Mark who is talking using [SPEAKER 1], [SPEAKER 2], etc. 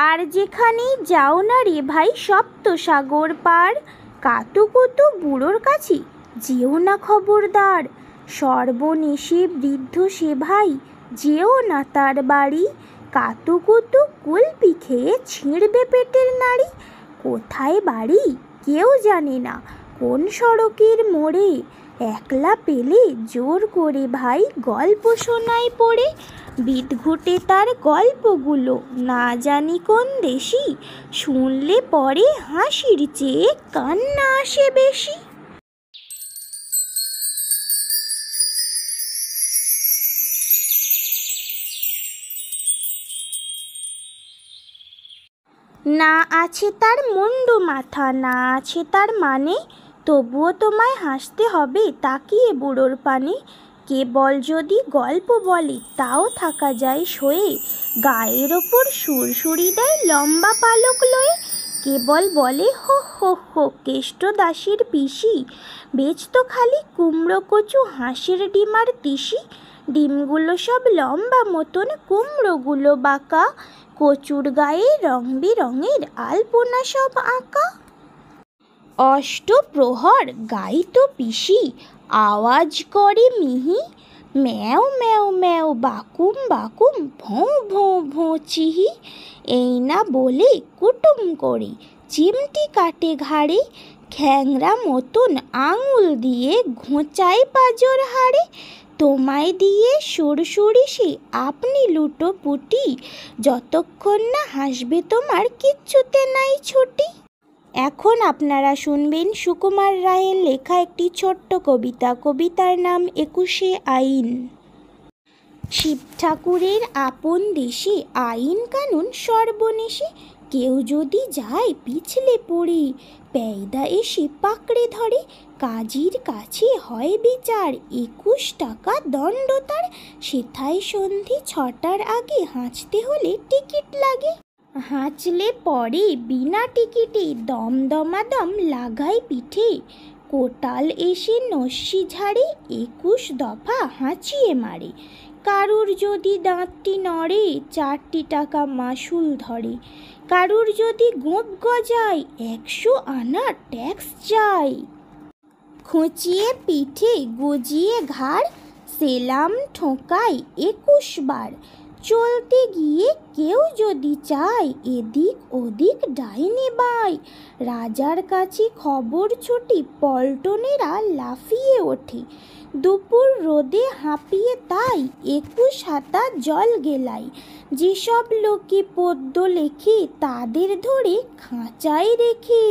[SPEAKER 1] আর যেখানেই যাও না রে ভাই সপ্ত সাগর পার, কাতুকুতু বুড়োর কাছে যেও না খবরদার। সর্বনেশে বৃদ্ধ সে ভাই, যেও না তার বাড়ি। কাতুকুতু কুলপি খেয়ে ছিঁড়বে পেটের নাড়ি। কোথায় বাড়ি কেউ জানে না, কোন সড়কের মোড়ে। একলা পেলে জোর করে ভাই গল্প শোনায় পড়ে। বিদঘুটে তার গল্পগুলো না জানি কোন দেশি, শুনলে পরে হাসির চেয়ে কান্না আসে বেশি। না আছে তার মুন্ডু মাথা, না আছে তার মানে, তবুও তোমায় হাসতে হবে তাকিয়ে বুড়োর পানে। কেবল যদি গল্প বলে তাও থাকা যায় সয়ে, গায়ের ওপর সুরসুরি দেয় লম্বা পালক লয়ে। কেবল বলে হো হো হো কেষ্ট দাসীর পিসি, বেচতো খালি কুমড়ো কচু হাঁসের ডিম আর তিসি। ডিমগুলো সব লম্বা মতন, কুমড়োগুলো বাঁকা, কচুর গায়ে রং বেরঙের আলপনা সব আঁকা। অষ্টপ্রহর গাইতো পিসি, আওয়াজ করে মিহি, ম্যাও ম্যাও ম্যাও বাকুম বাকুম ভোঁ ভোঁ ভোঁ চিহি। এই না বলে কুটুম করে চিমটি কাটে ঘাড়ে, খ্যাংরা মতন আঙুল দিয়ে ঘোঁচায় পাজর হাড়ে। তোমায় দিয়ে সুরসুরি সে আপনি লুটো পুটি, যতক্ষণ না হাসবে তোমার কিচ্ছুতে নাই ছুটি। এখন আপনারা শুনবেন সুকুমার রায়ের লেখা একটি ছোট্ট কবিতা। কবিতার নাম ২১শে আইন। শিব ঠাকুরের আপন দেশে আইন কানুন সর্বনেশে, কেউ যদি যায় পিছলে পড়ে পেয়দা এসে পাকড়ে ধরে। কাজীর কাছে হয় বিচার ২১ টাকা দণ্ড তার, সেথায় সন্ধি ৬টার আগে হাঁচতে হলে টিকিট লাগে। হাঁচলে পরে বিনা টিকিটে দমদমাদম লাগায় পিঠে, কোটাল এসে নস্যি ঝাড়ে ২১ দফা হাঁচিয়ে মারে। কারুর যদি দাঁতটি নড়ে ৪টি টাকা মাশুল ধরে, কারুর যদি গোঁপ গজায় ১০০ আনা ট্যাক্স যায়। খুঁচিয়ে পিঠে গুজিয়ে ঘাড় সেলাম ঠোকায় ২১ বার, চলতে গিয়ে কেউ যদি চায় এদিক ওদিক ডাইনে বাঁয়। রাজার কাছে খবর ছুটি পল্টনেরা লাফিয়ে ওঠে, দুপুর রোদে হাঁপিয়ে তাই ২১ হাতা জল গেলায়। যেসব লোকে পদ্য লেখে তাদের ধরে খাঁচায় রেখে